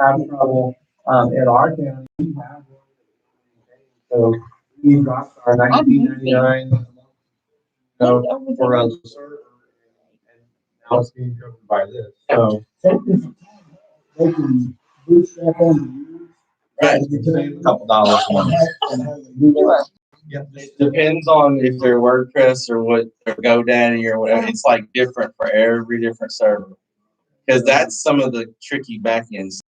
have trouble. In our county, we have one. So we dropped our 1999 for a server, and now it's being driven by this. So they can bootstrap on. Right, a couple dollars a month. Yeah, it depends on if they're WordPress or what or GoDaddy or whatever. It's like different for every different server because that's some of the tricky backends.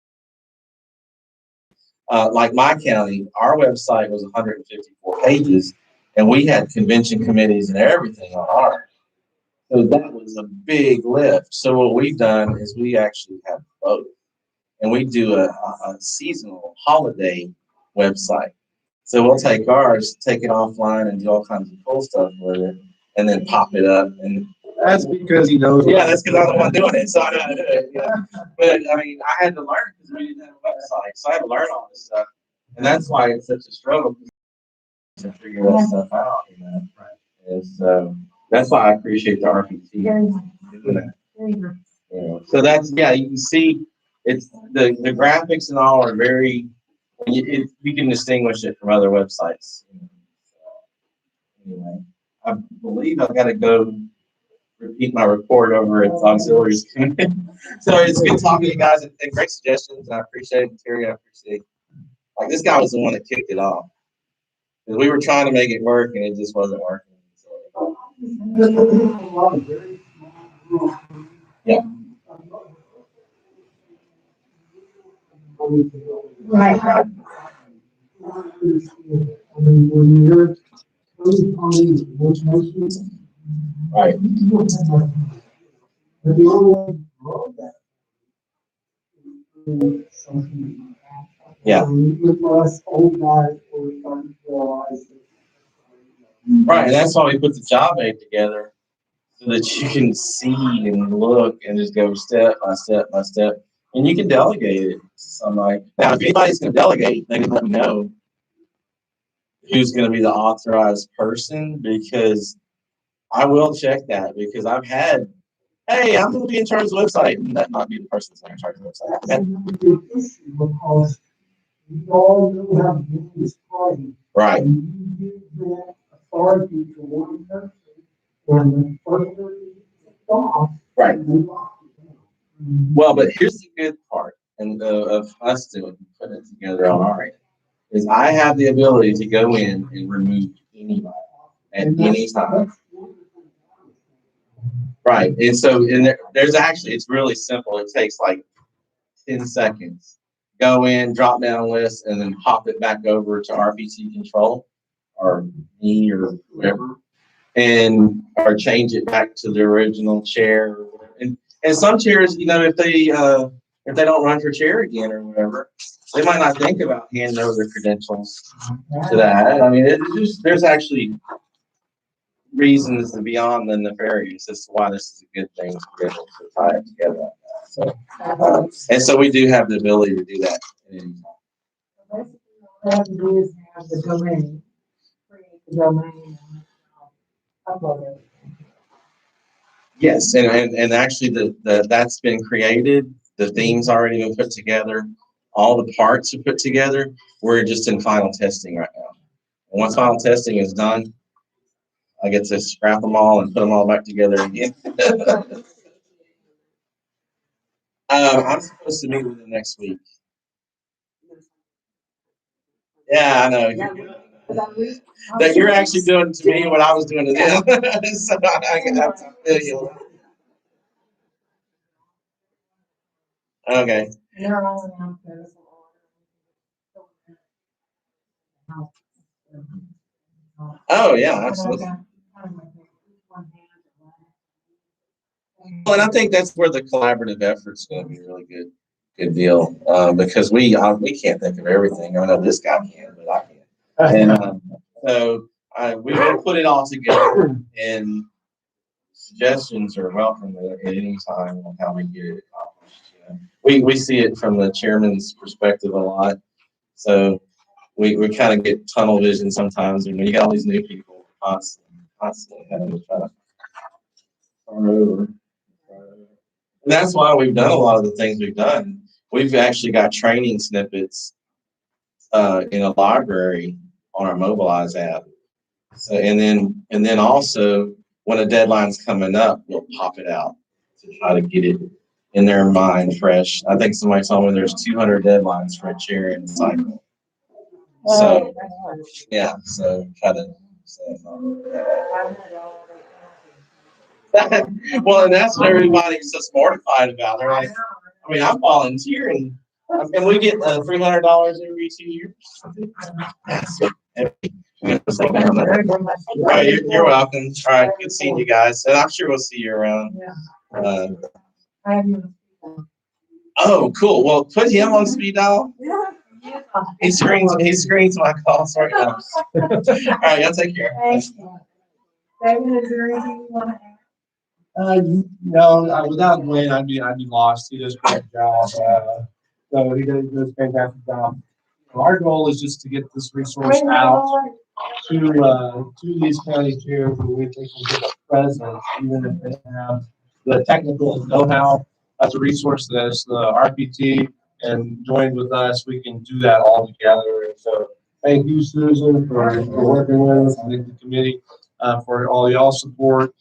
Like my county, our website was 154 pages, and we had convention committees and everything on ours. So that was a big lift. So what we've done is we actually have both, and we do a seasonal holiday website. So we'll take ours, take it offline, and do all kinds of cool stuff with it, and then pop it up. And that's because he knows. Yeah, that's because I'm the one doing it, so I know how to do it. Yeah. But I mean, I had to learn because we didn't have a website, so I had to learn all this stuff, and that's why it's such a struggle to figure that stuff out. You know, is that's why I appreciate the RPT doing that. Yeah. So that's you can see it's the graphics and all are very. You can distinguish it from other websites. Anyway, I believe I've got to go repeat my report over at Auxiliaries. So it's good talking to you guys and great suggestions. I appreciate it, Terry. I appreciate it. Like this guy was the one that kicked it off. We were trying to make it work and it just wasn't working. So, yeah. Right. I mean, when you're on Right. But the only way to grow that is something. Yeah. With us old guys, we're starting to realize that. Right, and that's why we put the job aid together so that you can see and look and just go step by step by step. And you can delegate it to somebody. Now, if anybody's going to delegate, they can let me know who's going to be the authorized person because I will check that because I've had, hey, I'm going to be in charge of the website, and that might be the person that's in charge of the website. Because we all know how to do this party. Right. And you give that authority to one person, and the first person gets off. Right. And they lock it down. Well, but here's the good part, and of us doing putting it together on our end, is I have the ability to go in and remove anybody at any time. Right, and so there's actually it's really simple. It takes like 10 seconds. Go in, drop down list, and then pop it back over to RPT control, or me or whoever, and or change it back to the original chair. And some chairs, if they don't run for chair again or whatever, they might not think about handing over their credentials to that. I mean, there's actually reasons beyond the nefarious as to why this is a good thing to be able to tie it together like that. So, and so we do have the ability to do that at any time. Basically, all I have to do is have the domain, create the domain, and upload everything. Yes, and actually that's been created. The theme's already been put together. All the parts are put together. We're just in final testing right now. And once final testing is done, I get to scrap them all and put them all back together again. I'm supposed to meet with them next week. Yeah, I know. That you're actually doing to me what I was doing to them. So I feel you. Okay. Oh yeah, absolutely. Well, and I think that's where the collaborative effort's going to be a really good deal because we can't think of everything. I know this guy can, but I can't. And so we will put it all together, and suggestions are welcome at any time on how we get it accomplished. We see it from the chairman's perspective a lot, so we kind of get tunnel vision sometimes, and when you got all these new people constantly having to try to start over. And that's why we've done a lot of the things we've done. we've actually got training snippets in a library on our Mobilize app. So, and then also when a deadline's coming up, we'll pop it out to try to get it in their mind fresh. I think somebody told me there's 200 deadlines for a Chariot cycle. So yeah, so try to. Well, and that's what everybody's just mortified about. They're like, I mean, I'm volunteering, and we get $300 every 2 years. All right, you're welcome. All right, good seeing you guys, and I'm sure we'll see you around. Oh, cool. Well, put him on speed dial. He screens my calls right now. All right, y'all take care. David, is there anything you want to add? No, without Glenn, I'd be lost. He does a great job. So he does a fantastic job. Our goal is just to get this resource out to these county chairs where we think will get a presence, even if they have the technical know-how as a resource that's the RPT, and joined with us, we can do that all together. And so thank you, Susan, for working with us. I think the committee for all y'all's support.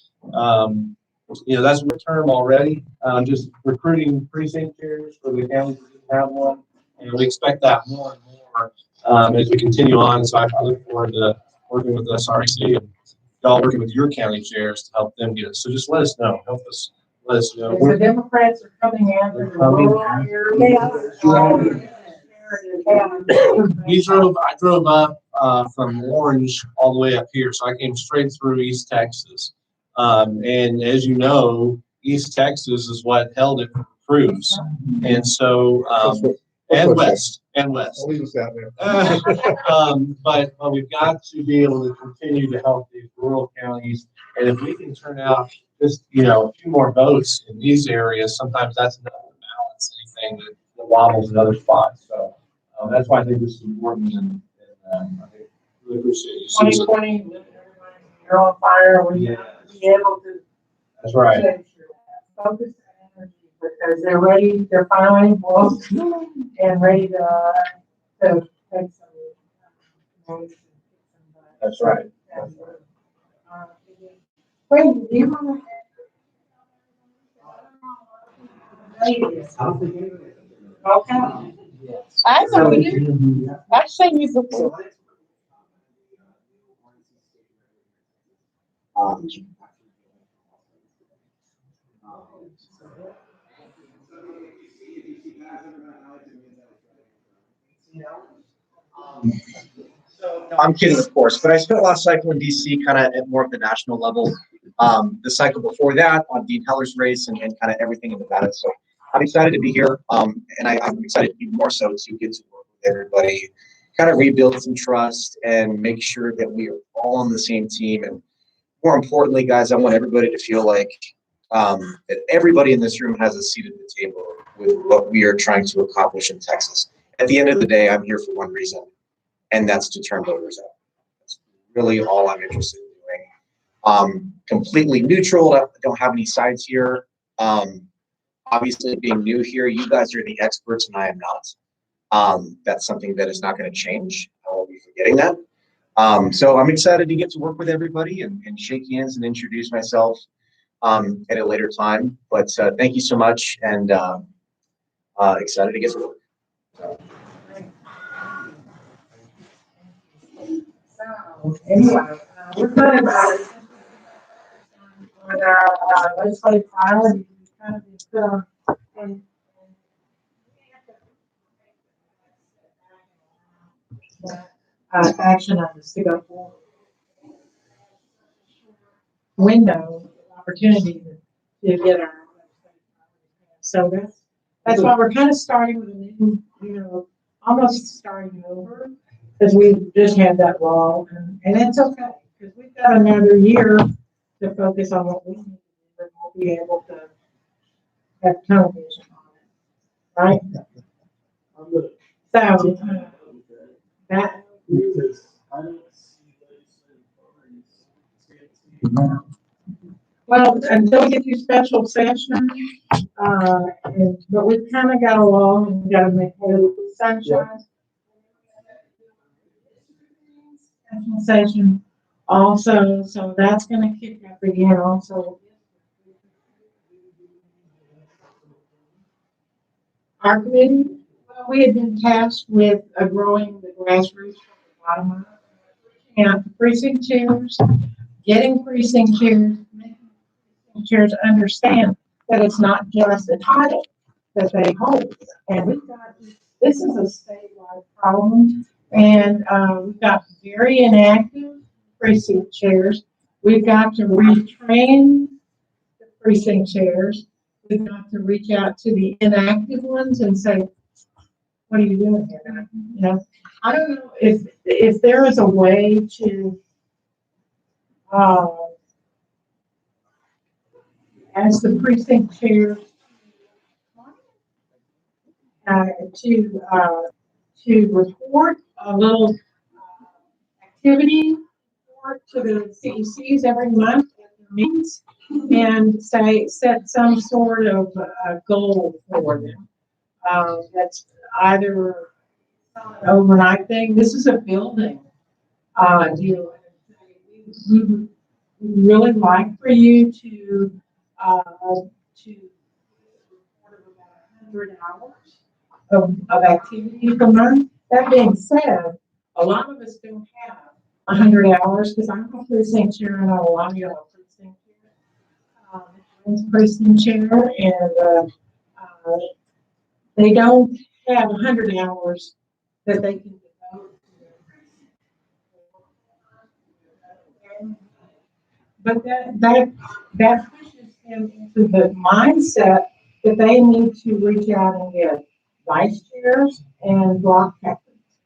That's one term already, just recruiting precinct chairs for the counties that didn't have one. And we expect that more and more as we continue on. So I look forward to working with SRC and y'all working with your county chairs to help them get it. So just let us know. Help us. Let us know. The Democrats are coming after the rural area. I drove up from Orange all the way up here, so I came straight through East Texas. And as you know, East Texas is what held it for Cruz, and so west. I'll leave us out there. But we've got to be able to continue to help these rural counties, and if we can turn out just a few more votes in these areas, sometimes that's enough to balance anything that wobbles in other spots. So that's why I think this is important, and I think really appreciate you. 2020, you're on fire. We Yeah. be able to. That's right. Focus and energy because they're ready. They're finally booked and ready to take some. That's right. Wait, do you want to? Okay. I know you. I've seen you before. No, I'm kidding, of course, but I spent last cycle in DC kind of at more of the national level. The cycle before that on Dean Heller's race and kind of everything in Nevada. So I'm excited to be here. And I'm excited even more so to get to work with everybody, kind of rebuild some trust and make sure that we are all on the same team. And more importantly, guys, I want everybody to feel like that everybody in this room has a seat at the table with what we are trying to accomplish in Texas. At the end of the day, I'm here for one reason, and that's to turn voters out. That's really all I'm interested in doing. Completely neutral. I don't have any sides here. Obviously, being new here, you guys are the experts, and I am not. That's something that is not going to change. I won't be forgetting that. So I'm excited to get to work with everybody and shake hands and introduce myself at a later time. But thank you so much, and excited to get to work. So, anyway, we're good about it. With our legislative priorities, we kind of just, and action items to go forward. Window opportunity to get our. So that's why we're kind of starting with a new, almost starting over, because we just had that wall, and it's okay, because we've got another year to focus on what we need to do, and we'll be able to have television on it, right? So, that. Well, until we get to special session, but we've kind of got along and got to make the sunshine. Special session also, so that's gonna kick up again also. Our committee, well, we had been tasked with growing the grassroots from the bottom up. And precinct chairs, getting precinct chairs, making precinct chairs understand that it's not just a title that they hold. And we've got, this is a statewide problem, and we've got very inactive precinct chairs. We've got to retrain the precinct chairs. We've got to reach out to the inactive ones and say, what are you doing here? You know, I don't know if there is a way to, as the precinct chairs, to report a little activity report to the CECs every month at their meetings, and set some sort of goal for them. That's either an overnight thing. This is a building deal. We would really like for you to report about 100 hours of activity per month. That being said, a lot of us don't have 100 hours because I'm a precinct chair and a lot of you are precinct chair. Precinct chair, and they don't have 100 hours that they can devote to their precinct. But that pushes them into the mindset that they need to reach out and get vice chairs and block captains.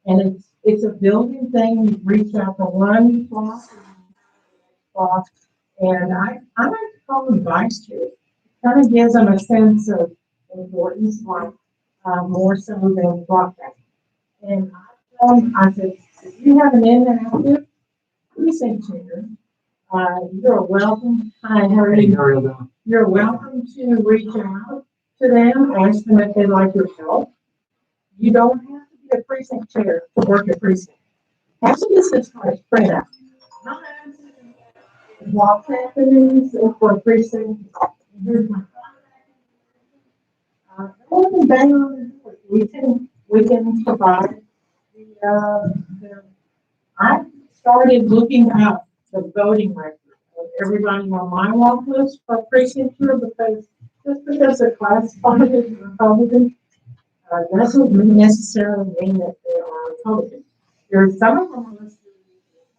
And it's a building thing. You reach out to one block, and I like to call them vice chairs. Kind of gives them a sense of importance, like more so than block captains. And I said, if you have an inactive precinct chair, you're welcome. Hi, how are you? You're welcome to reach out to them, ask them if they'd like your help. You don't have to be a precinct chair to work a precinct. Have some business cards printed out. Block happenings for a precinct. Here's my bang on the door. We can provide I started looking up the voting record of everybody on my walk list for precinct chair because just because they're classified as Republican doesn't necessarily mean that they are Republican. There are some of them listed as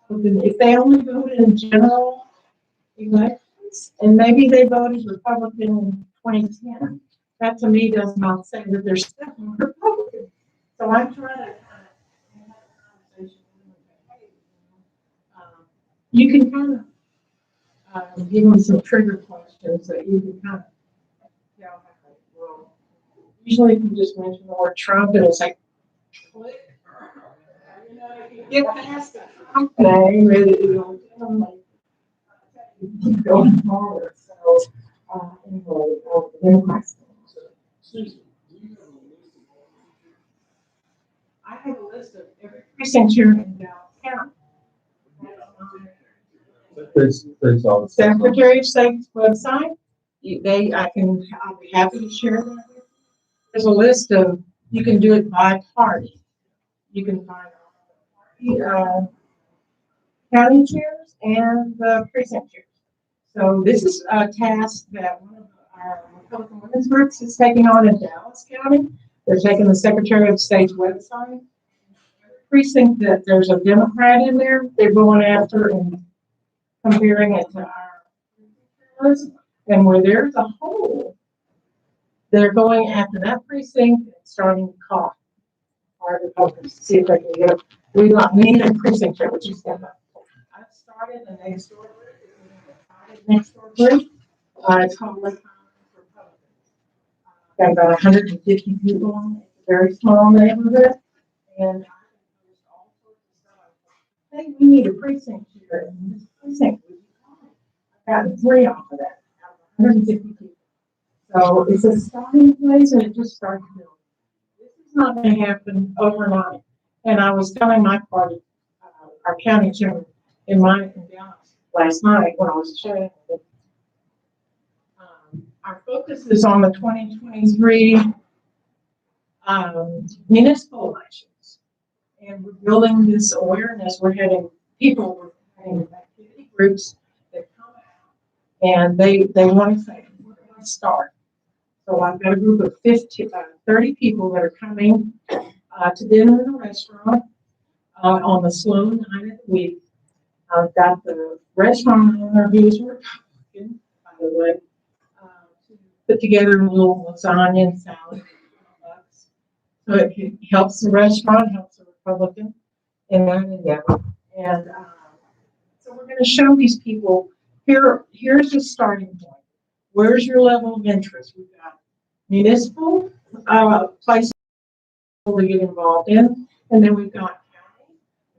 Republican if they only voted in general elections, and maybe they voted Republican in 2010. That to me does not say that they're still Republican. So I'm trying to have a conversation with them. You can kind of give them some trigger questions that you can kind of tell how they roll. Usually, if you just mention the word Trump, it'll say click. You know, if you get past the Trump name, it'll keep going forward. So, anyway, Democrats. I have a list of every precinct chair in Dallas County. There's all. Secretary of State's website. I'll be happy to share that with you. There's a list of, you can do it by party. You can find county chairs and the precinct chairs. So this is a task that one of our Republican women's groups is taking on in Dallas County. They're taking the Secretary of State's website. Precinct that there's a Democrat in there, they're going after and comparing it to our, and where there's a hole, they're going after that precinct and starting to call our Republicans to see if they can get it. We need a precinct chair, which is gonna. I started a next door group. It's called Lake Highlands Republicans. Got about 150 people on it. It's a very small neighborhood, and I think we need a precinct chair, and this precinct would be fine. got 3 off of that, out of 150 people. So it's a starting place and it just starts building. This is not gonna happen overnight. And I was telling my party, our county chairman in Dallas last night when I was sharing it. Our focus is on the 2023 municipal elections. And we're building this awareness. We're having activity groups that come out and they want to say, where do I start? So I've got a group of 30 people that are coming to dinner in a restaurant on the slow night of the week. I've got the restaurant owner who's Republican, by the way, to put together a little lasagna and salad. So it helps the restaurant, helps the Republican in that endeavor. And so we're going to show these people here's the starting point. Where's your level of interest? We've got municipal places to get involved in, and then we've got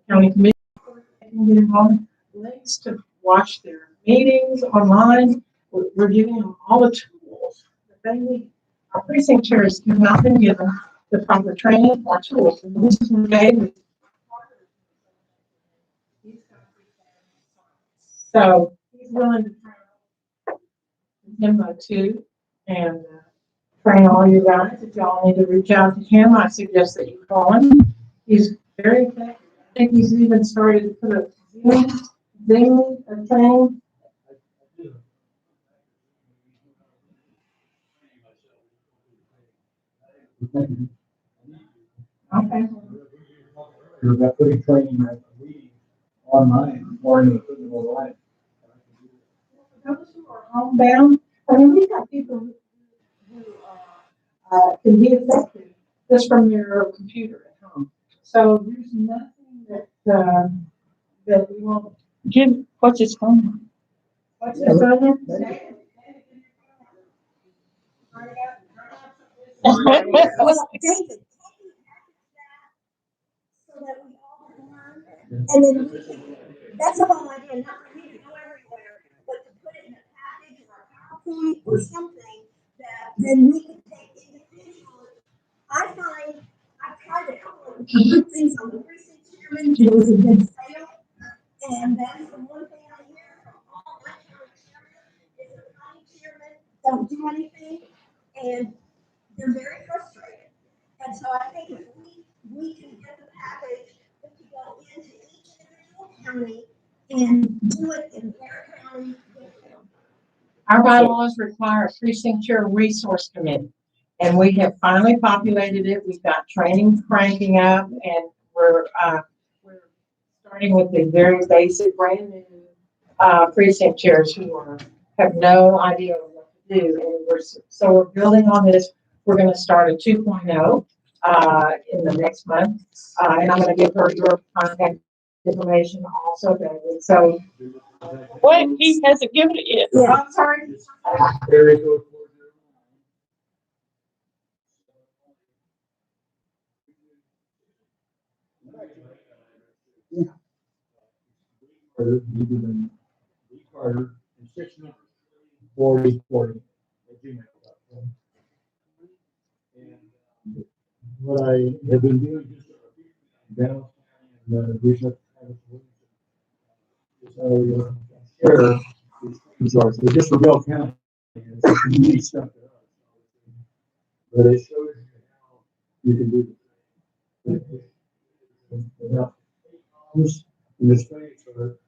county commission that can get involved, links to watch their meetings online. We're giving them all the tools that they need. Our precinct chairs have not been given the proper training or tools. And this is made with so he's willing to train him too and train all you guys. If y'all need to reach out to him, I suggest that you call him. He's very effective. I think he's even started to put a Zoom training. Okay. You're about putting training at the meeting online, or in the physical online. Those who are homebound, I mean, we've got people who can be effective just from their computer at home. So there's nothing that we won't. Jim, what's his phone? What's his phone? Well, David, so that we all learn, and then we can, that's the whole idea, not for me to go everywhere, but to put it in a package or a PowerPoint or something that then we can take individually. I've tried a couple of things on the precinct chairman, it was a good sale, and that's the one thing I hear from all my county chairmen, is the county chairman don't do anything, and they're very frustrated. And so I think if we can get the package to go into each individual county and do it in their county with them. Our bylaws require a precinct chair resource committee. And we have finally populated it. We've got training cranking up and we're starting with the very basic brand new precinct chairs who have no idea what to do. And we're building on this. We're going to start a 2.0 in the next month. And I'm going to give her your contact information also, David. So, Wait, he hasn't given it yet. Yeah. I'm sorry. Very good. Carter, and 6 numbers, 4040 at gmail.com. And what I have been doing just Dallas County and research is I share these results. They're just for Bell County. And it's unique stuff to us. But it shows you how you can do this. Without columns in the space or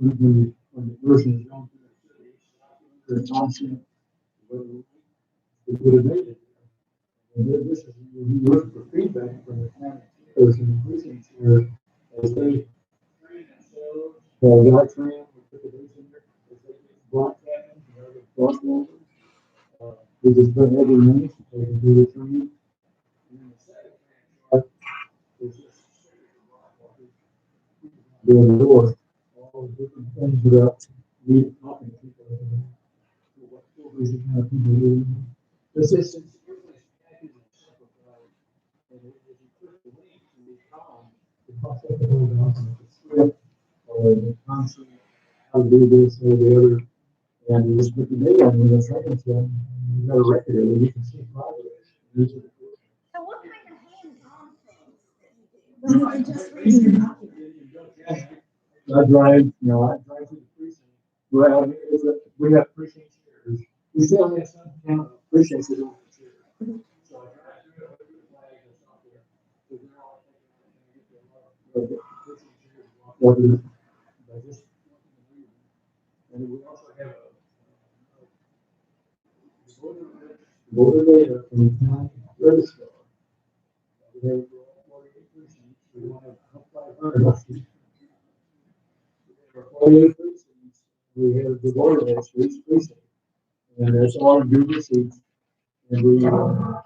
and when the person is going through the constant, it would have made it. And then this is, you look for feedback from the county person increasing here as they train themselves. So they like training, we put the boots in there, as they get block captains, the crosswalkers. We just put every minute, so they can do the training. And then the second part is just the door. All the different things about me talking to people. What filters you kind of people do. This is package and simplified. And if you click the link to the column, it pops up the whole document, the script, or the concept, how to do this or the other. And you just put the data on the second step, you got a record of it, you can see progress. So what kind of hands-on things that you do? Rather than just reading a document? I drive, I drive to the precinct, well, we have precinct chairs, we still have some kind of precincts that don't have chairs. So I drive through it, with the flag that's out there. So they're all taking the precinct chairs, walk over there. But just- And we also have voter data from the county registrar. We have 48 precincts, we want to have 500. 48 precincts, we have the voter list for each precinct. And that's all in Google Sheets. And we go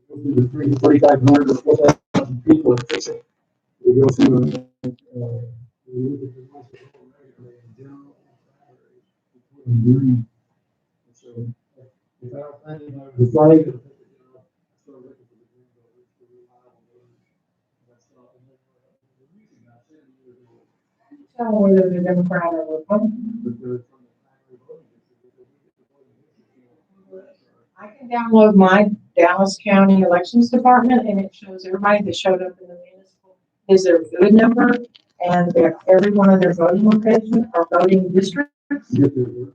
through the 3,500 or 4,000 people in precinct. We go through, we look at the ones that are regularly in general, we put them green. And so if I don't find it on the flag, it'll take it off. I start looking for the green voters, the reliable voters. That's not, and then the reason I said it was, Tell them whether they're Democrat or Republican. but they're from the primary voting district, because we get the voting district. I can download my Dallas County Elections Department and it shows everybody that showed up in the municipal, is their good number and every one of their voting locations or voting districts. You get the-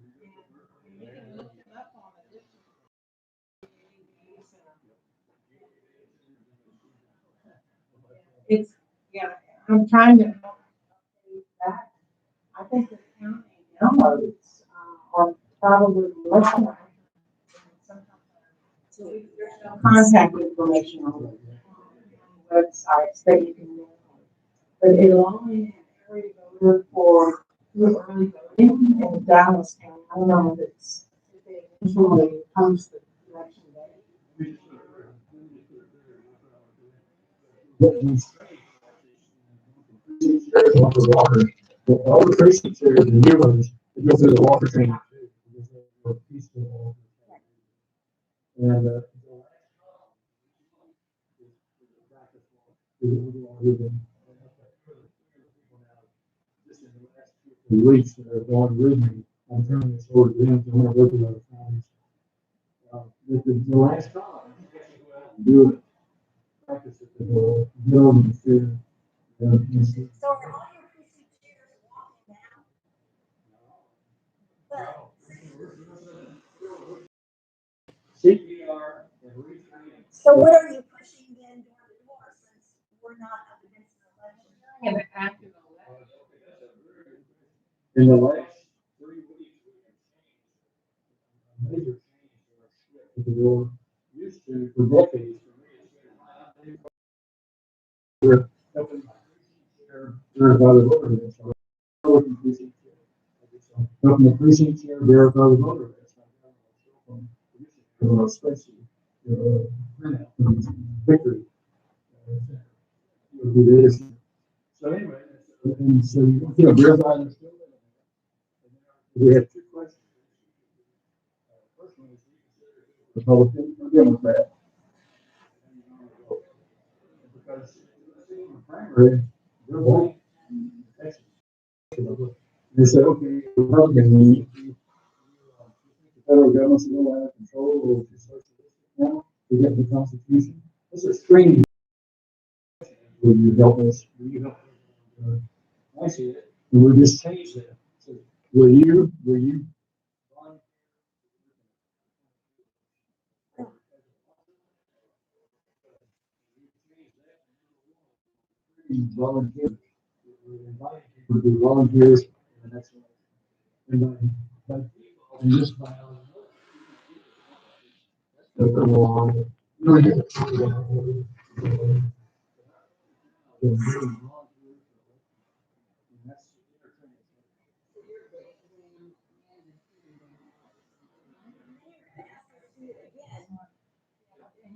It's, yeah, I'm trying to help update that. I think the county downloads are probably less than. So there's no contact information on the websites that you can download. But it'll only have every voter for early voting in Dallas County. I don't know if they usually post the election day. All the precinct chairs and new ones, they go through the water training. And, weeks that are going with me, I'm turning this over to them, to want to work with other counties. The last time, do it, practice it, build and share. So are all your precinct chairs walking now? But, CPR and retraining. so what are you pushing then door to door since we're not up against an election? An active election. In the last 3 weeks, we have changed. A major change in our script. Because we're used to, for decades, for me, it's been, we're helping my precinct chair, verify the voter list. So we're working precinct chair. Helping the precinct chair verify the voter list. Or especially, printout, victory. It'll be there. So anyway, and so you verify the skill. We have 2 questions. First one is Republican or Democrat? Because in the primary, they're white. They say, okay, Republican, the federal government's a little out of control, or if you're socialistic now, we get the Constitution. This is screening. Will you help us? Will you help us? I see it. And we just changed that. So, will you volunteers? We're inviting people to be volunteers in the next election. And and just by And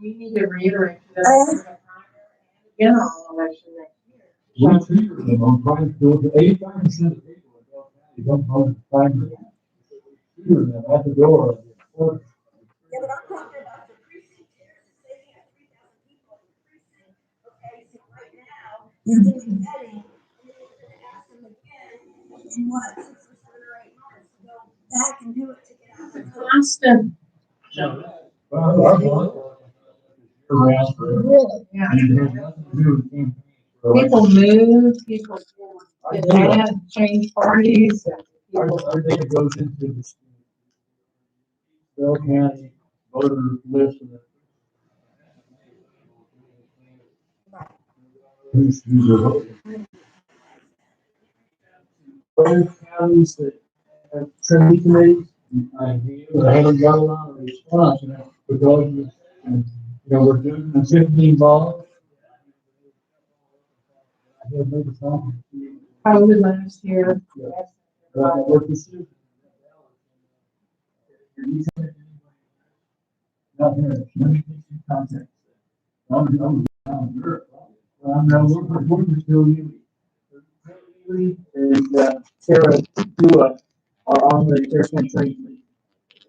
you need to reiterate that general election next year. we treated them on prime field, 85% of the people in Gulf County don't vote in primary. We treated them at the door. Yeah, but I'm talking about the precinct chairs. Say you have 3,000 people in the precinct. Okay, so right now, you're doing vetting, and then you're gonna ask them again what, for 7 or 8 months to go back and do it to get out. of the- Constant. Really? Yeah. People People move, people get mad, change parties. People- I think it goes into the Bell County voter list. Who's a voter. Other counties that have training committees, I haven't got a lot of response, because, we're doing the 15 balls. I have no response. Probably last year. What this is. Not here, let me get you context. I'm Europe. We're still you. And, Sarah Dua are on the Airplane Training League.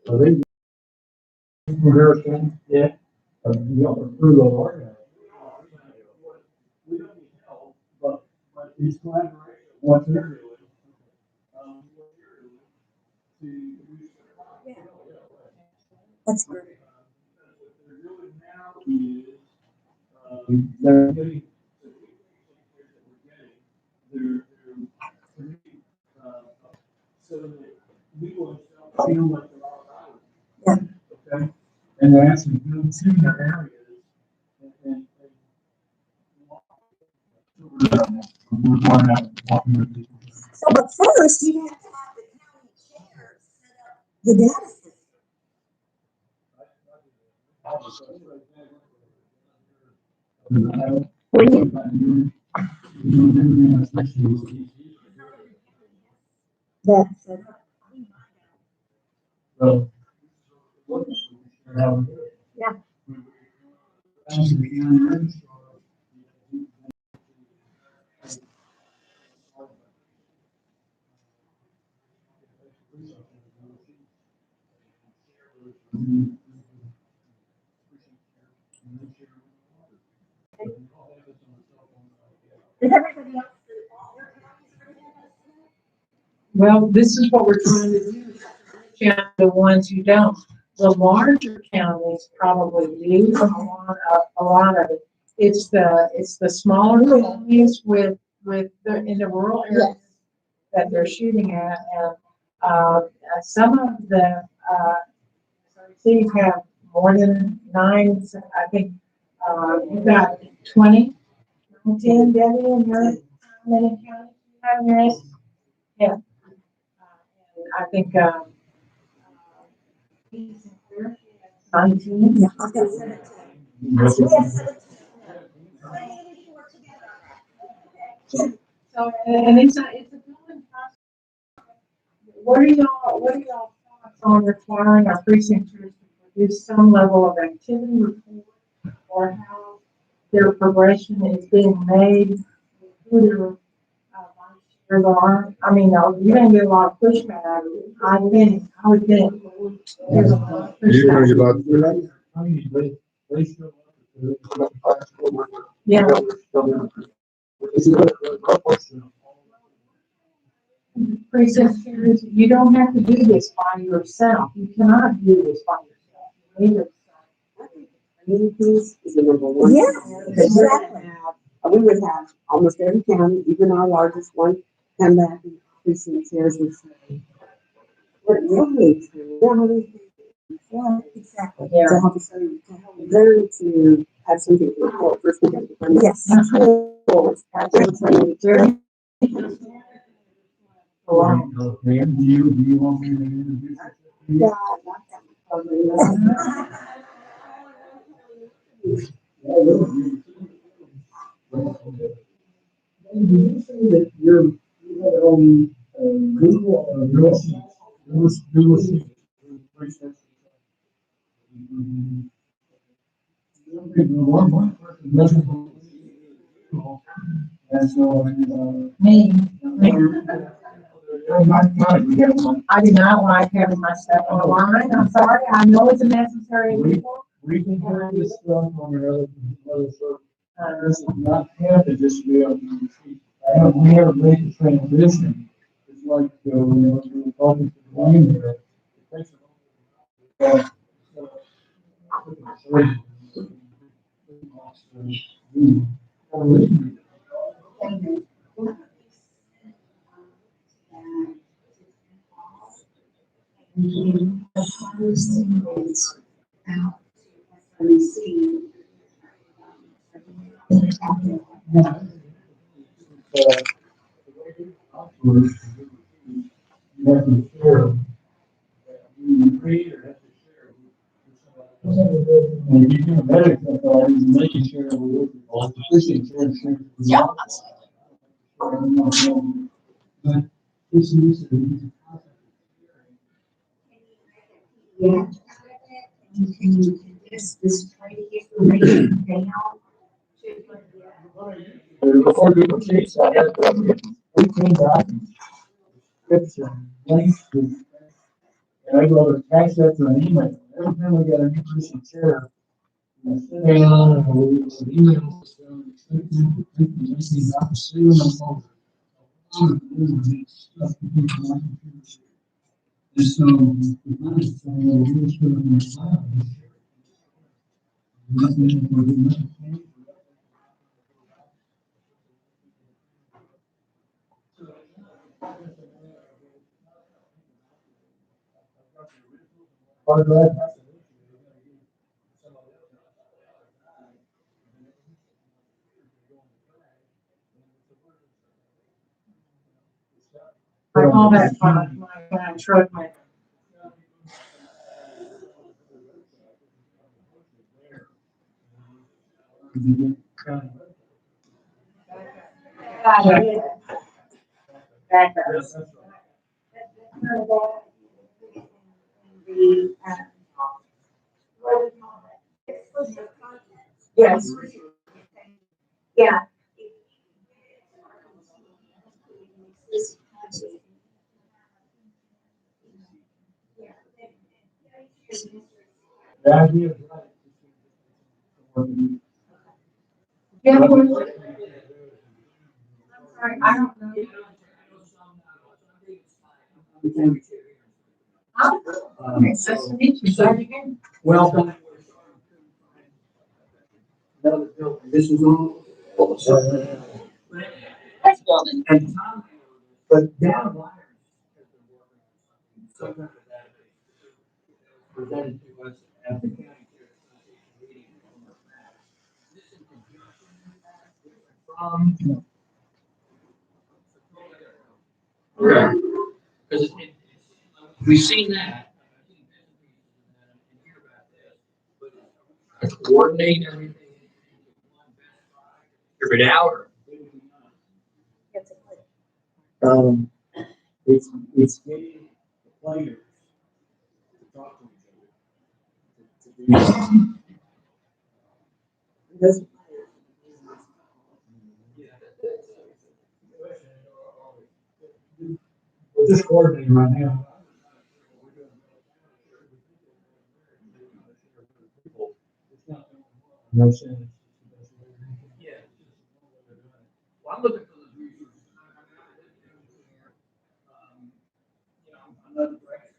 So they. American, yeah. Through the order. We don't need help, but it's collaboration, what they're doing. That's great. They're getting. So that we will feel like they're all ours. Yeah. Okay? And they actually go to their areas and. We're going out walking with people. So, but first, you have to have the county chair set up the data system. That's it. So. Yeah. Is everybody else, all their counties already have that? Well, this is what we're trying to do. Reach out to the ones who don't. The larger counties probably do a lot of it. It's the smaller counties with in the rural areas that they're shooting at. And, some of the, cities have more than 9, I think, you've got 20, 10, Debbie, in your, how many counties you have in yours? Yeah. And I think, 19. Yeah, I've got 17. We have 17. So 84 together. So, and it's a building process. What are y'all thoughts on requiring our precinct chairs to produce some level of activity report or how their progression is being made, who their vice chairs are? I mean, you're gonna get a lot of pushback. I would think. There's a lot of You're gonna get a lot. Yeah. Precinct chairs, you don't have to do this by yourself. You cannot do this by yourself. You need a Community piece is the number one. Yeah, Because we're exactly. gonna have, we would have almost every county, even our largest one, come back and precinct chairs and say, what do we do? Yeah, exactly. Yeah. To help us, to help them to have something to report first we have to find out. Yes. Do you want me to introduce? Yeah. Did you say that you had on, Google or Google Sheets? Google Sheets. One person doesn't. And so, Me. I do not like having my stuff on the line. I'm sorry. I know it's a necessary evil. we can put this stuff on another service. This is not have to just be on the sheet. We have made the transition. It's like, when we were talking to Wayne here, it takes a lot you have to share. You create or have to share. And you can better making sure we're pushing share. Yeah. But this is the Yeah. You can this try to get the rate down. before we proceed, I have 18 documents. Description, links to, and I go to attach that to an email. Every time we get a new person share, we send it on, or we email. And so, we're just gonna be fine. Nothing, we're doing nothing. Hard drive. I call that my truck, my. Back up. The, what do we call it? Exclusive contents. Yes. Yeah. The idea is right. Yeah, well, I'm sorry, I don't know. Nice to meet you. Glad you came. Welcome. This is all. And Tom, but down wires. Presented to us at the county. Meeting. Because we've seen that. Coordinate everything. Figure it out. It's getting the players to talk to each other. This- We're just coordinating right now. No sense. Yeah. Well, I'm looking for those resources. You know, I'm not a direct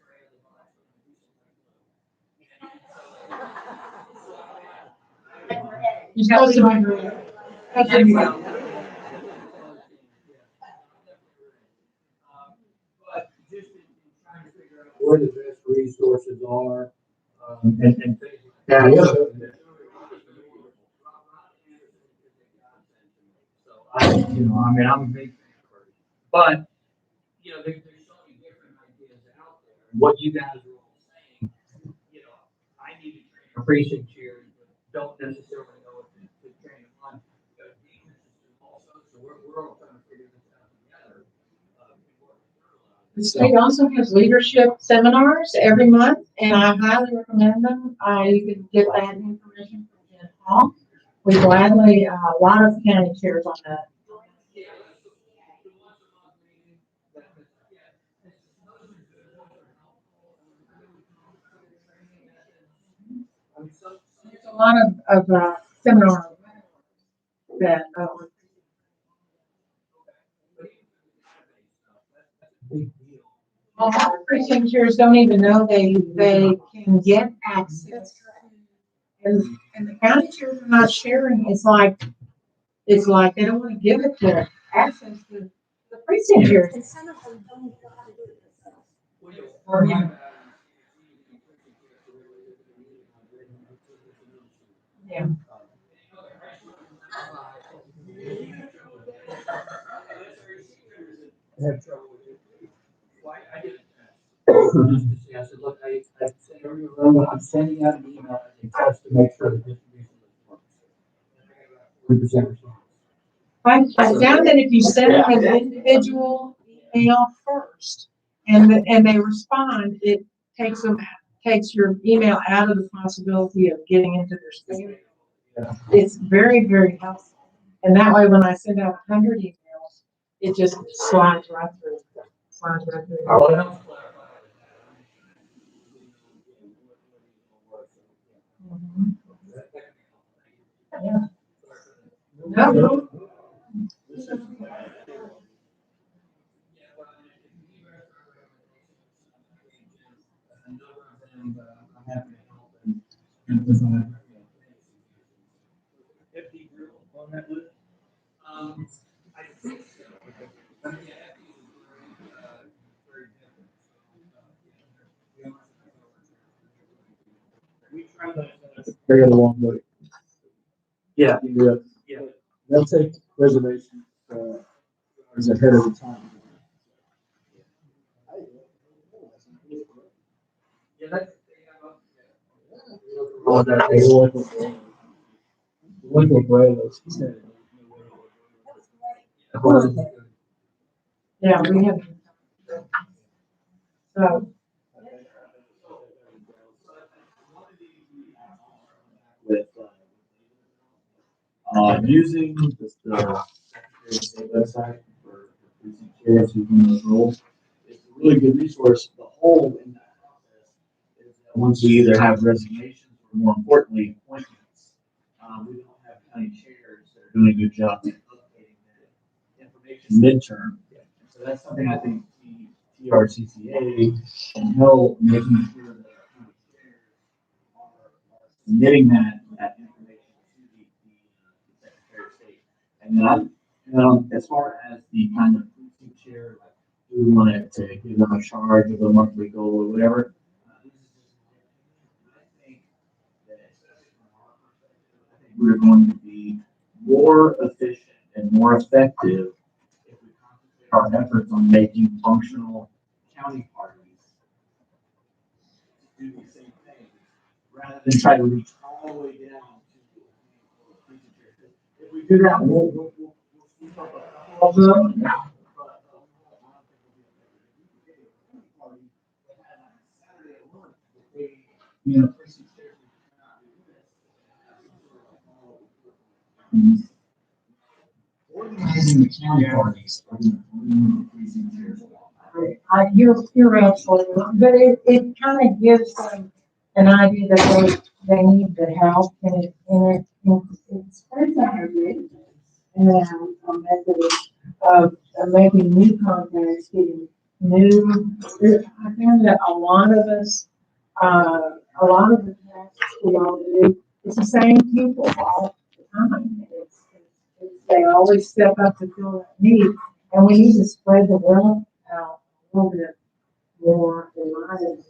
You're supposed to be. That's what you want. But just in trying to figure out where the best resources are, and things like that. So I'm a big fan of it. But, there's so many different ideas out there. What you guys are all saying, I need to train a precinct chair, but don't necessarily know what to train them on. Also, so we're all trying to figure this out together. The state also has leadership seminars every month, and I highly recommend them. You can get that information from Jen Hall. We gladly, a lot of county chairs on that. There's a lot of seminars that, big deal. Well, our precinct chairs don't even know they can get access. And the county chairs are not sharing. It's like they don't want to give it to access to the precinct chairs. And some of them don't know how to do it themselves. Yeah. I have trouble with it. Why, I did I said, look, I'm sending out an email as a test to make sure the distribution works. 40% response. I found that if you send them an individual email first and they respond, it takes your email out of the possibility of getting into their spam. Yeah. It's very, very helpful. And that way, when I send out 100 emails, it just slides right through. Mhm. Yeah. No. I think so. I mean, yeah, FD is very different. We try to carry it along with. Yeah. Yeah. They'll take reservations, ahead of the time. Yeah, that's. Oh, that they local broilers, he said. Yeah, we have. So, With, using the Secretary of State website for precinct chairs who do those roles. It's a really good resource. The whole in that process is that once we either have resignations or more importantly, appointments, we don't have county chairs that are doing a good job in updating that information midterm. And so that's something I think TRCCA can help making sure that our county chairs are submitting that information to the Secretary of State. And then as far as the kind of precinct chair, like, do we want to give them a charge of a monthly goal or whatever? I think that, I think we're going to be more efficient and more effective if we concentrate our efforts on making functional county parties do the same thing, rather than try to reach all the way down to precinct chairs. If we do that, we'll sweep up a couple of them. You know, precinct chairs cannot do this. Organizing the county parties. Precinct chairs. you're absolutely right, but it kind of gives them an idea that they need the help and it's first I agree. And a method of making new contacts, getting new, I found that a lot of us, a lot of the tasks we all do, it's the same people all the time. They always step up to fill that need, and we need to spread the wealth out a little bit more in my opinion.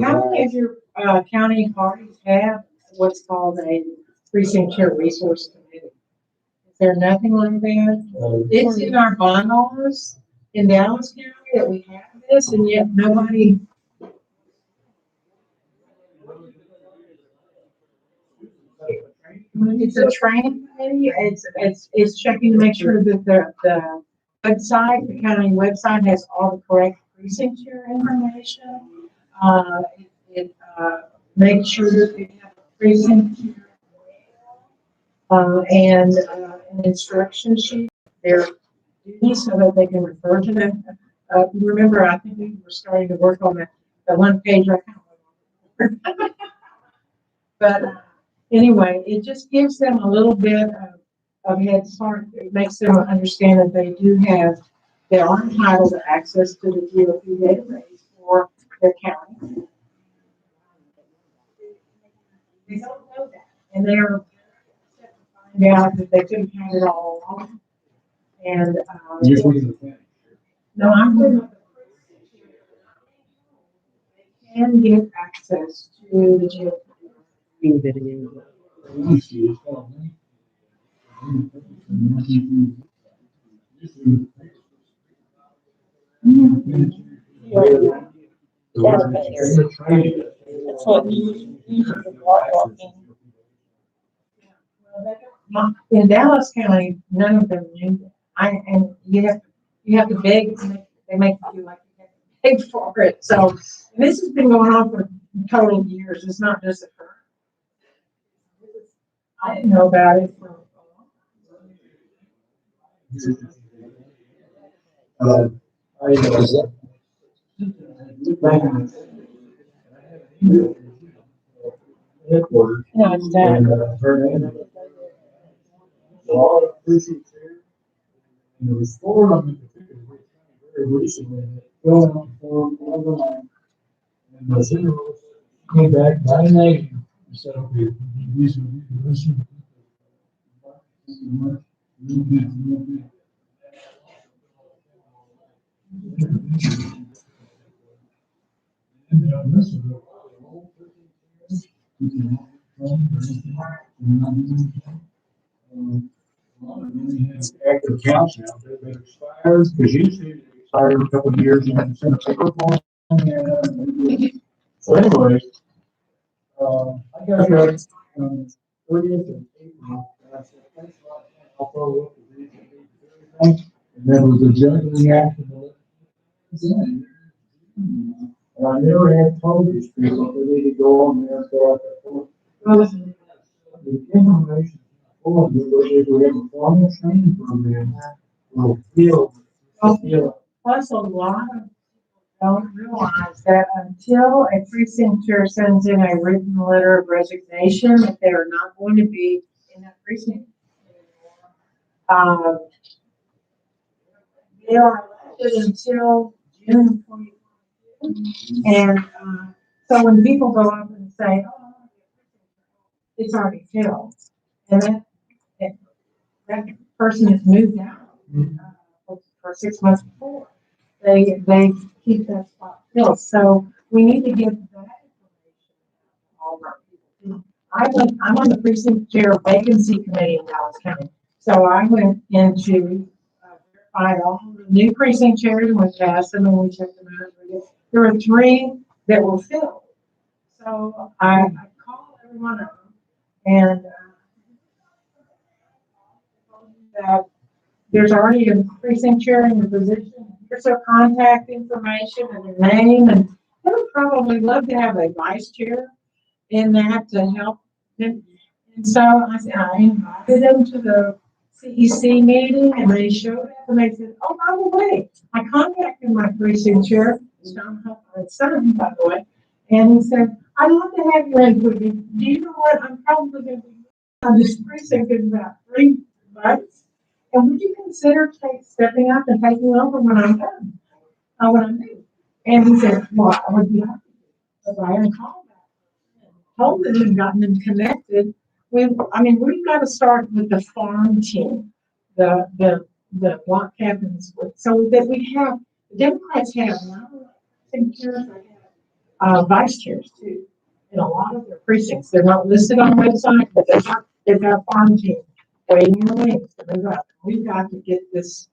How many of your county parties have what's called a precinct chair resource committee? Is there nothing like that? It's in our bylaws in Dallas County that we have this, and yet nobody. It's a training committee. It's checking to make sure that the website, the county website has all the correct precinct chair information. It makes sure that they have a precinct chair, and an instruction sheet, their duties, so that they can refer to them. Remember, I think we were starting to work on the one page I kind of. But anyway, it just gives them a little bit of head start. It makes them understand that they are entitled to access to the GOP database for their county. They don't know that, and they're upset to find out that they couldn't have it all along. And You're looking at that. no, I'm going to. They can get access to the GOP. That's what In Dallas County, none of them knew that. And you have to beg, they make you feel like you have to beg for it. So this has been going on for total years. It's not just a her. I didn't know about it for a long Headquarters. No, it's that. And, her name. All precinct chair. And there was 4 of them in particular, very recently, that filled out for all the line. And the general came back by name and said, okay, these are the listen. And this is a whole active counts now, they've expired, because usually they expire a couple of years and then send a paper form. So anyways, I got here on 30th of April, and I said, thanks a lot, I'll follow up with these and then with the juggling act of and I never had told these people that they need to go on there, so I thought, the information, oh, if we have a formal training program, we'll feel. Plus, a lot of people don't realize that until a precinct chair sends in a written letter of resignation, that they are not going to be in that precinct anymore. They are elected until June 2022. And so when people go up and say, oh, it's already filled, and that person has moved out for 6 months before, they keep that spot filled. So we need to get that information to all of our people. I'm on the precinct chair vacancy committee in Dallas County. So I went into verified all the new precinct chairs and went past them and we checked them out. There were 3 that were filled. So I called every one of them and that there's already a precinct chair in the position. Here's their contact information and their name, and they would probably love to have a vice chair in that to help them. And so I said, I invited them to the CEC meeting and they showed up and they said, oh, by the way, I contacted my precinct chair, John Huffman's son, by the way, and he said, I'd love to have your input. Do you know what? I'm probably going to be on this precinct in about 3 months. And would you consider stepping up and taking over when I'm done? When I'm new? And he said, well, I would be happy to. But I hadn't called that. Told them and gotten them connected. We've got to start with the farm team, the block captains, so that we have, the Democrats have not only chairs, they have vice chairs too. In a lot of their precincts, they're not listed on the website, but they've got a farm team waiting in the wings to move up. We've got to get this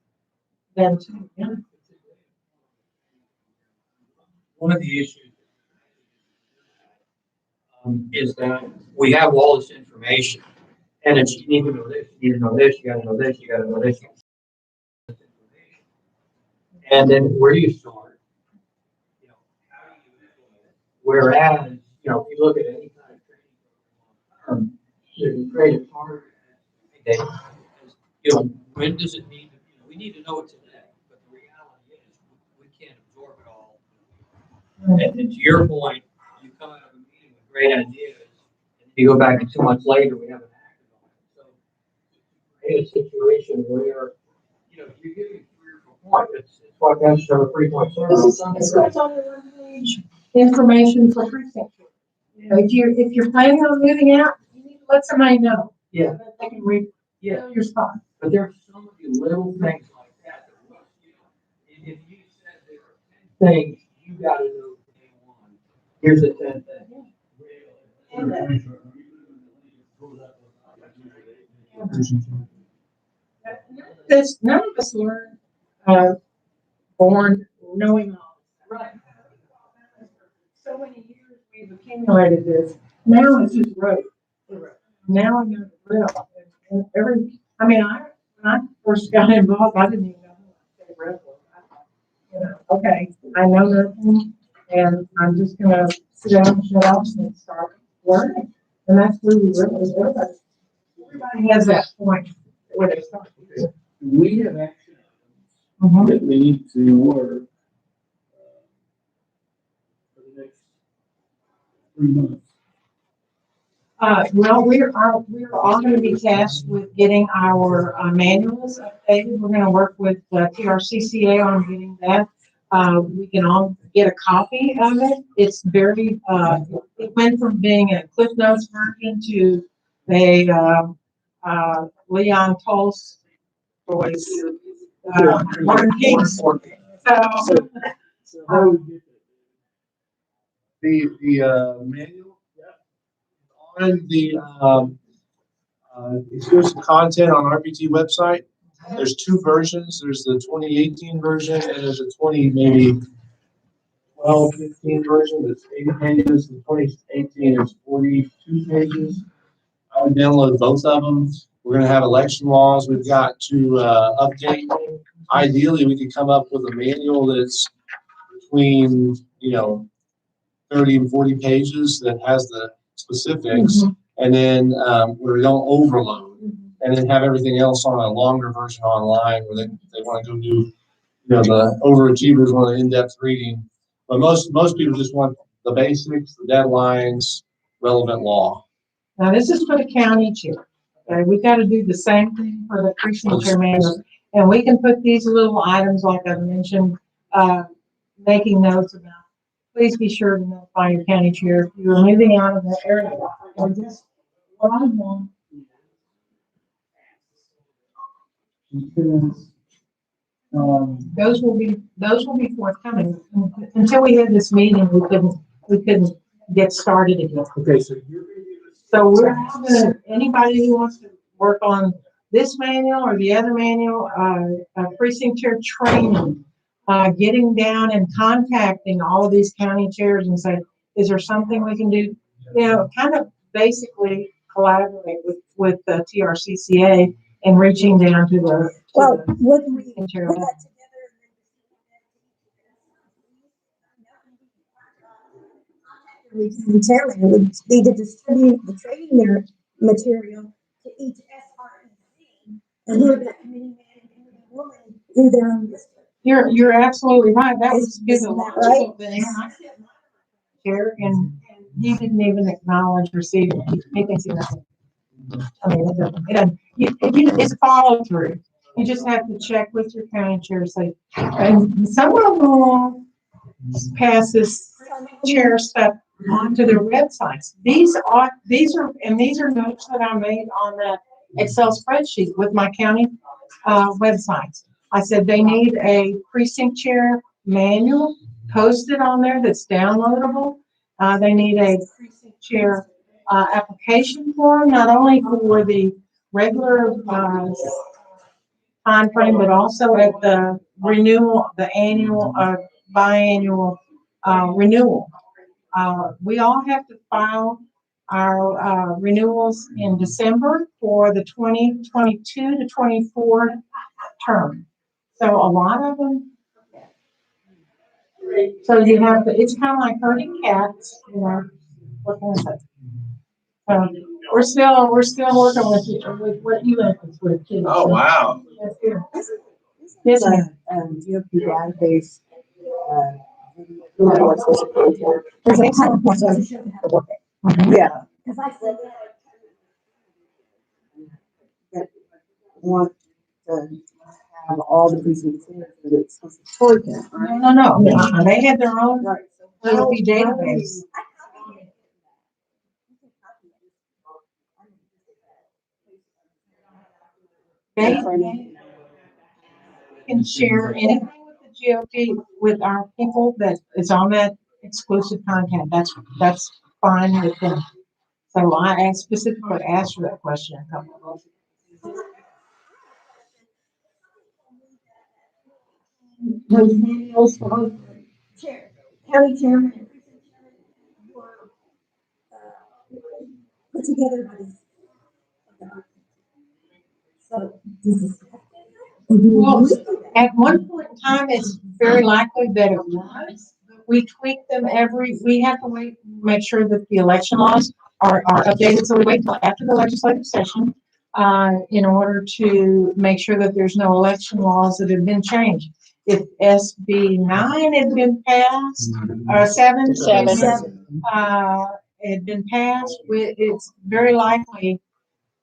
done too. Yeah. One of the issues is that we have all this information And it's, you need to know this, you need to know this, you gotta know this, you gotta know this. And then where do you start? You know, how do you implement it? Whereas, you know, if you look at any kind of training program, you create a target, you know, when does it need to, you know, we need to know it today, but the reality is, we can't absorb it all. And to your point, you come out of a meeting with great ideas, and you go back and 2 months later, we haven't acted on it. So, create a situation where, you know, you're giving 3 or 4 points, it's what that's a 3-point This is only one page information for precinct. You know, if you're planning on moving out, you need to let somebody know. Yeah. So that they can read your spot. But there are so many little things like that that, you know, if you said there are 10 things you gotta know from day one, here's the 10 things. None of us learn, born knowing all. Right. So many years we've accumulated this. Now it's just rote. Now I know the drill. And when I first got involved, I didn't even know who I said red was. I thought, you know, okay, I know nothing, and I'm just gonna sit down and shut off and start learning. And that's really everybody has that point where they start. We have action Mhm. that we need to work for the next 3 months. Well, we're all gonna be tasked with getting our manuals updated. We're gonna work with TRCCA on getting that. We can all get a copy of it. It's very, it went from being a Cliff Notes version to a Leon Tolstoy's, Martin King's. So, So how do we get that? The manual on the exclusive content on RPT website. There's 2 versions. There's the 2018 version and there's a 15 version that's 80 pages. The 2018 is 42 pages. I would download both of them. We're gonna have election laws we've got to update. Ideally, we could come up with a manual that's between, you know, 30 and 40 pages that has the specifics, and then where we don't overload, and then have everything else on a longer version online where they want to go do, you know, the overachievers want an in-depth reading. But most people just want the basics, the deadlines, relevant law. now this is for the county chair. Okay, we've got to do the same thing for the precinct chair manual. And we can put these little items, like I mentioned, making notes about, please be sure to notify your county chair if you are moving out of the area. Or just, what I want. Those will be forthcoming. Until we had this meeting, we couldn't get started again. Okay, so you're. So we're gonna, anybody who wants to work on this manual or the other manual, precinct chair training, getting down and contacting all of these county chairs and say, is there something we can do? You know, kind of basically collaborate with the TRCCA and reaching down to the. Well, wouldn't we precinct chair put level. that together and then the chairman would be to distribute the training material to each SREC, and who that committee man and committee woman do their own district. You're absolutely right. That was good. Isn't that right? Here, and he didn't even acknowledge receiving it. He thinks he doesn't. I mean, it's follow through. You just have to check with your county chair, say, and some of them pass this chair stuff onto their websites. These are notes that I made on that Excel spreadsheet with my county websites. I said they need a precinct chair manual posted on there that's downloadable. They need a precinct chair application form, not only for the regular time frame, but also at the renewal, the annual, biannual renewal. We all have to file our renewals in December for the 2022 to 24 term. So a lot of them. So you have, it's kind of like herding cats, you know, what can I say? We're still working with what you have with kids. Oh, wow. That's good. Yes, GOP database, network social content. There's a ton of points I should have to work it. Yeah. Because I said That want to have all the precincts here, but it's supposed to sort that, right? No. They have their own Right. GOP database. They can share anything with the GOP with our people that is on that exclusive content. That's fine with them. So I specifically asked you that question a couple of months. those manuals for both chair, county chairman and precinct chairman were, put together by this. So, does this? Well, at one point in time, it's very likely that it was. We tweak them we have to wait, make sure that the election laws are updated, so we wait until after the legislative session, in order to make sure that there's no election laws that have been changed. If SB 9 had been passed, or 7, had been passed, it's very likely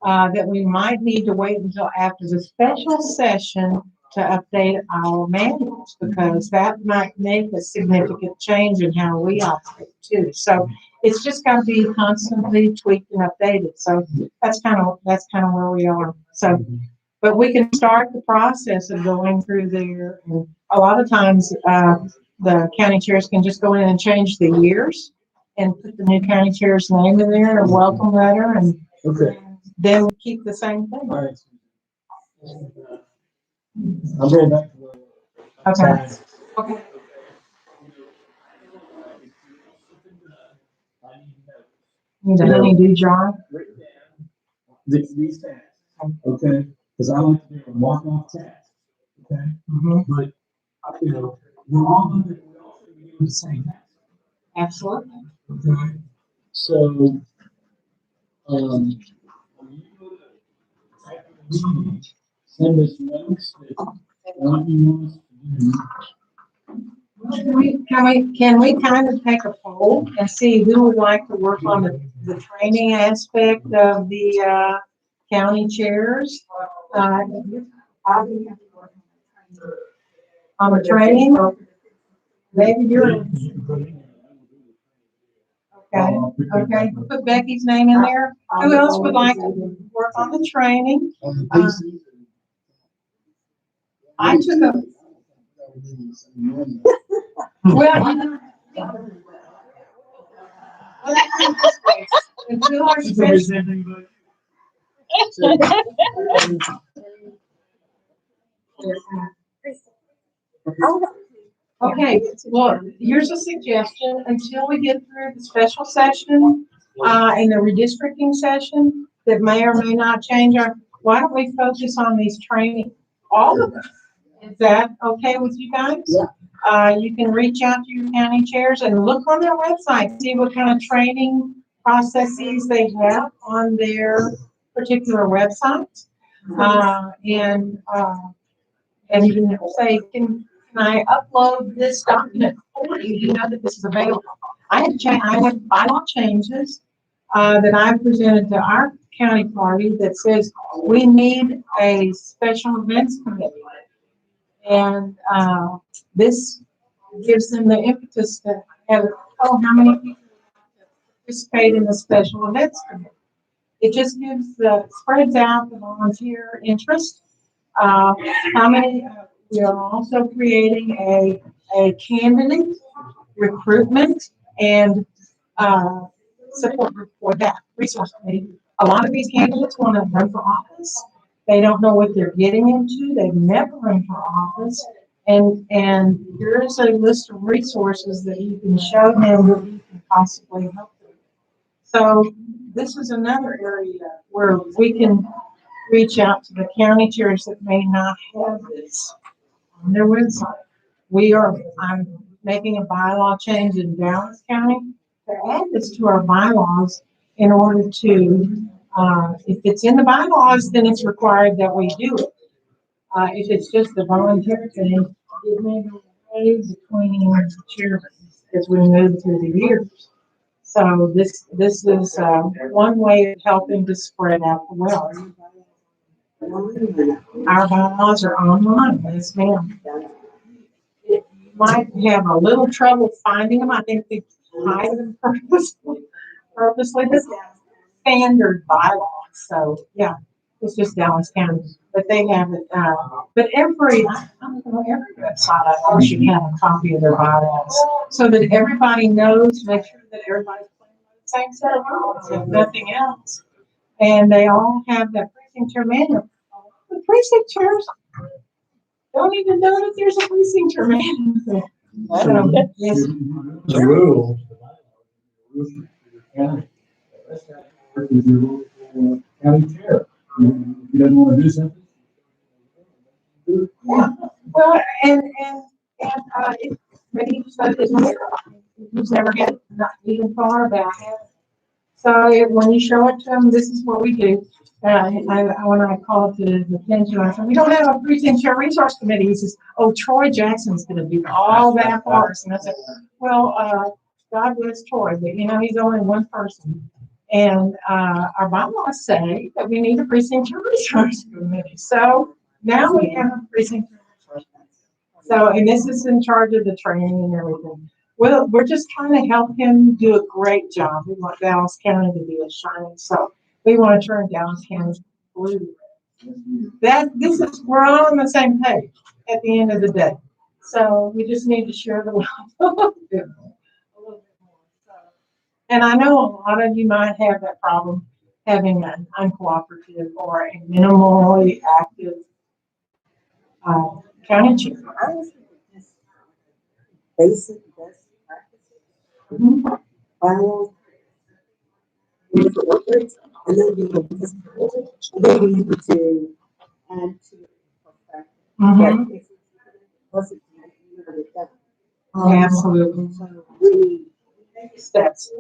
that we might need to wait until after the special session to update our manuals, because that might make a significant change in how we operate too. So it's just got to be constantly tweaked and updated. So that's kind of where we are. So, but we can start the process of going through there. And a lot of times, the county chairs can just go in and change the years and put the new county chair's name in there, a welcome letter, and Okay. then we keep the same thing. All right. I'm going back to what. Okay. Okay. You know, you do, John? These tasks, okay, because I like to do a walk-off task, okay? But, you know, we're all under, we all should be doing the same task, Absolutely. okay? So, when you go to type of meeting, send us notes that what you want us to do. Can we kind of take a poll and see who would like to work on the training aspect of the county chairs? On the training? Maybe you're, okay, put Becky's name in there. Who else would like to work on the training? I took a, well, until our special, okay, well, here's a suggestion, until we get through the special session, and the redistricting session, that may or may not change why don't we focus on these training, all of them? Is that okay with you guys? Yeah. You can reach out to your county chairs and look on their website, see what kind of training processes they have on their particular website. And you can say, can I upload this document for you? You know that this is available. I have bylaw changes that I presented to our county party that says we need a special events committee. And this gives them the impetus to have, how many people participate in the special events committee. It just spreads out the volunteer interest. How many, we are also creating a candidate recruitment and support for that resource committee. A lot of these candidates want to run for office. They don't know what they're getting into. They've never run for office. And here's a list of resources that you can show them that you can possibly help them. So this is another area where we can reach out to the county chairs that may not have this on their website. I'm making a bylaw change in Dallas County to add this to our bylaws in order to, if it's in the bylaws, then it's required that we do it. If it's just a voluntary thing, it may go away between chairmen as we move through the years. So this is one way of helping to spread out the wealth. Our bylaws are online, yes, ma'am. You might have a little trouble finding them. I think they hide them purposely, but standard bylaws. So yeah, it's just Dallas County, but they have it. But every website I think should have a copy of their bylaws so that everybody knows. Make sure that everybody's playing by the same set of rules, if nothing else. And they all have that precinct chair manual. The precinct chairs don't even know that there's a precinct chair manual. Yes. The rules. Rules for your county. That's not part of your local county chair. If you don't want to do something. Yeah. Well, and it, maybe you said this who's never had not even thought about it. So when you show it to them, this is what we do. When I called the attention, I said, we don't have a precinct chair resource committee. He says, oh, Troy Jackson's going to do all that for us. And I said, well, God bless Troy, but you know, he's only one person. And our bylaws say that we need a precinct chair resource committee. So now we have a precinct chair resource committee. So, and this is in charge of the training and everything. Well, we're just trying to help him do a great job. We want Dallas County to be a shining star. We want to turn Dallas County blue. We're all on the same page at the end of the day. So we just need to share the wealth a little bit more. So, and I know a lot of you might have that problem having an uncooperative or a minimally active county chair. Basic best practices. Bylaws. And then be able to add to it. Mhm. But if it wasn't, you know, that, Absolutely. so we Baby steps.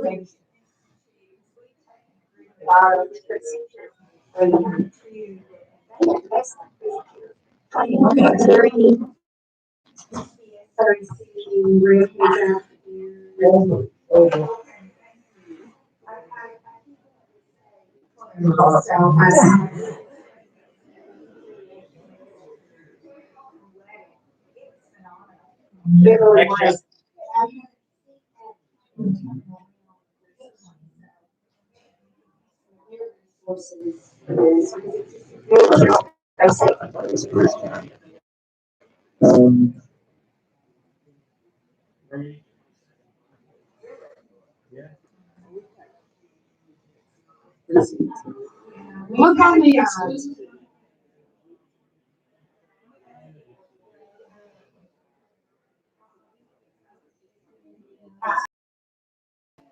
Look on the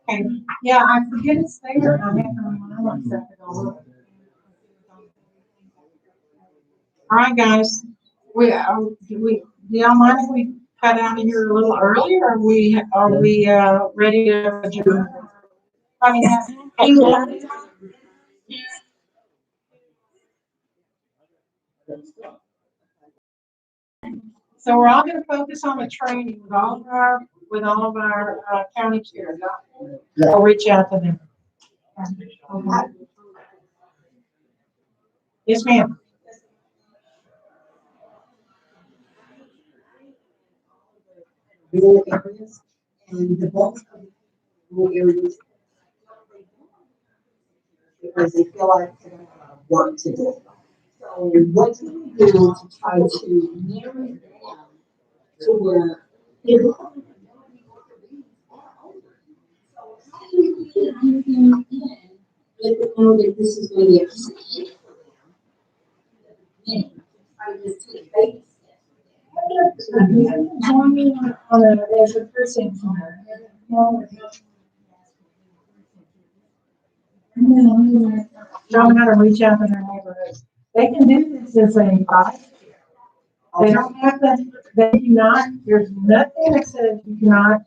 okay. Yeah, I forget it's there. I have to remind myself to go look. All right, guys. Do y'all mind if we cut out of here a little early, or are we ready to adjourn? I mean, so we're all going to focus on the training with all of our county chairs. I'll reach out to them. Okay. Yes, ma'am. rural areas and the bulk of the rural areas because they feel like they don't have work to do. So what can we do to try to narrow it down to where people let them know that this is going to be a key for them. Try to just take baby steps. Join me on as a person. Show them how to reach out to their neighborhoods. They can do this as a body. They don't have to, they do not, there's nothing that says you cannot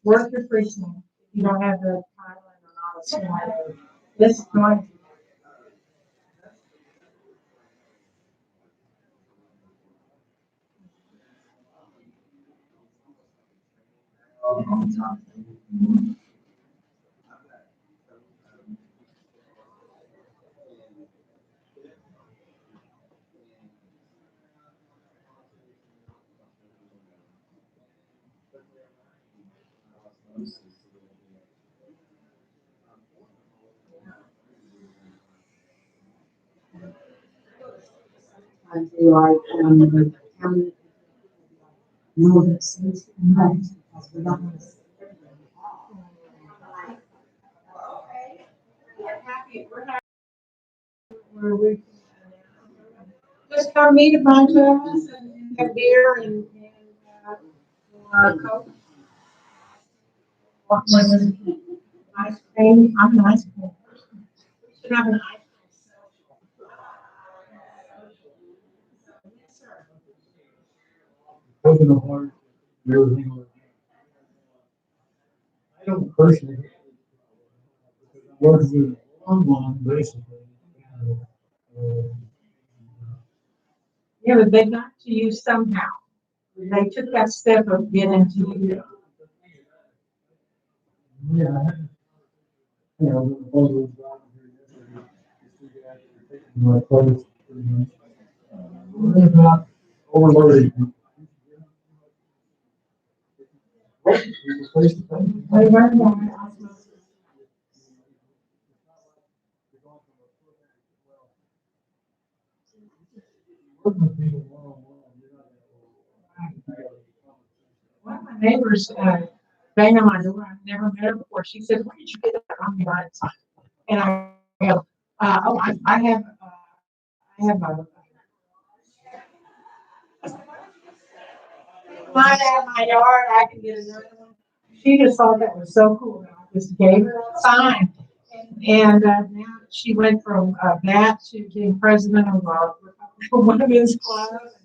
work your precinct if you don't have the title and the knowledge. This is going. I feel like, the county know that since we have, because we don't want to see everybody off. Okay. Where we just come meet a bunch of us and have beer and Coke. Ice cream, I'm an ice cream person. We should have an ice Open the heart, and everything like that. I don't personally. Because I'm working with online basically. Yeah, but they got to you somehow. They took that step of getting to you. Yeah. You know, the photos out here yesterday, you see guys that are taking my photos pretty much. They're not overloading. Face to face. They learned that. Working with people one-on-one, you're not. One of my neighbors, banged on my door. I've never met her before. She said, "Where did you get that on your right side?" And I go, "Oh, I have a." Mine out my yard, I can get another one. She just thought that was so cool. I just gave her a sign. And now she went from that to being president of one of his clubs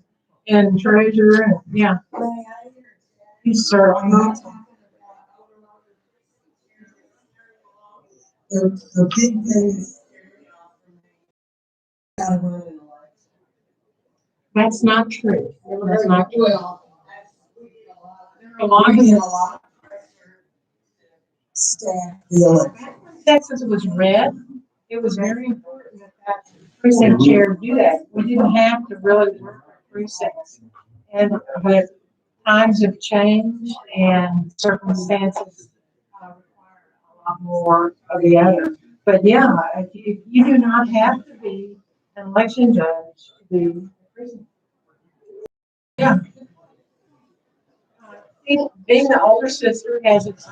and treasurer. And yeah, he's serving. The big thing is. Gotta run in the lights. That's not true. That's not true. Well, A lot of we get it- a lot of pressure. Staff the election. Texas was red. It was very important that that precinct chair do that. We didn't have to really work our precincts. And but times have changed and circumstances require a lot more of the other. But yeah, if you do not have to be an election judge to be a precinct. Yeah. Being the older sister has its.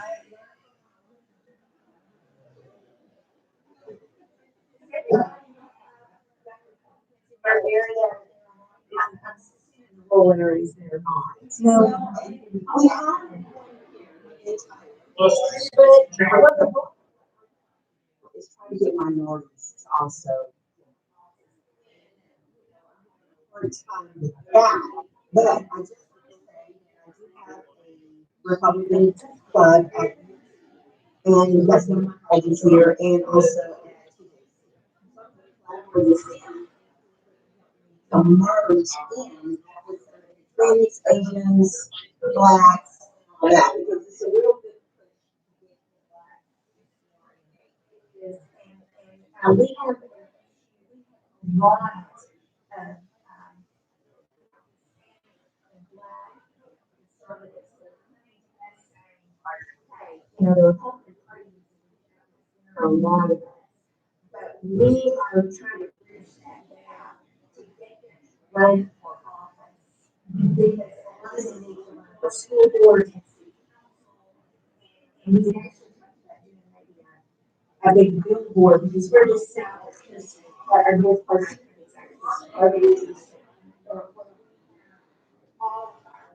Rural areas they're not. No. We have. It's trying to get minorities to also. Hard time with that, but I just want to say, I do have a Republican club at, and that's one of my colleagues here, and also at the merge in with Hispanics, Asians, blacks, all that, because it's a real good push. And we have a lot of, you know, there are a lot of us. But we are trying to push that back to get them to run for office. Because a lot of them need to run for school board and city council. And we can actually talk about doing maybe a big billboard, because we're just south of Houston, but our north part of Houston is actually all of our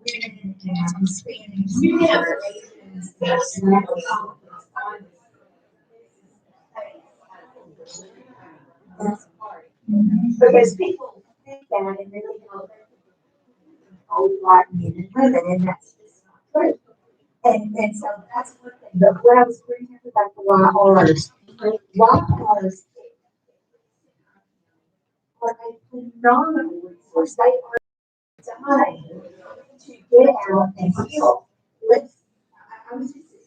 women and Hispanics, our Asians, there's never politics on this. That's part. Because people think that and then they go, oh, black men and women, and that's just not true. And so that's one thing, but what I was bringing up about the YRs, YRs are a phenomenal resource. They are designed to get out and help. I was just as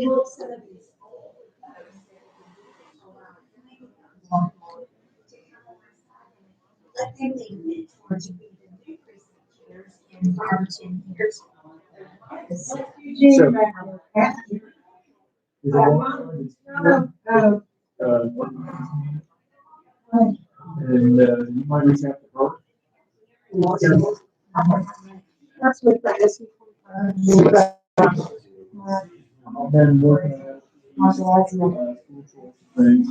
you were saying, to help some of these old folks let them be mentors to be the new precinct chairs in 5 or 10 years. Eugene, back on the And, you might reach out to her. That's what that is. I've been working at, school choice things.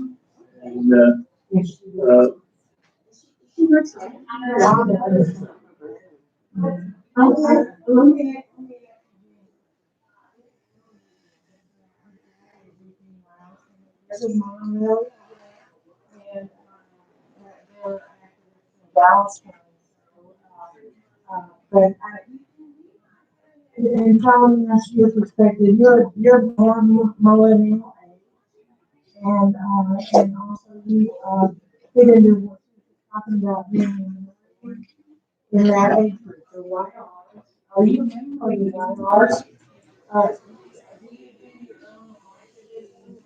And, There's a monorail and they're Dallas County. But and Colin, that's your perspective. You're born millennial and also you fit into what you're talking about being in that age group. So why are you YRs?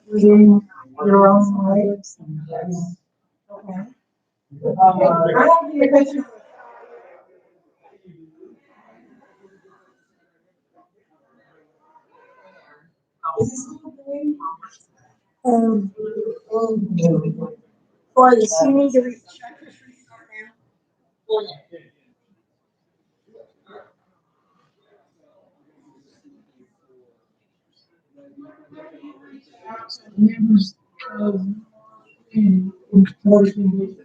Within your own lives. Okay. I have the picture. Um, for the senior to reach. Members of in working.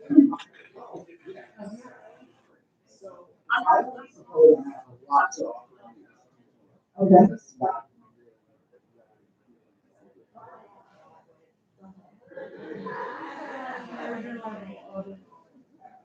Okay.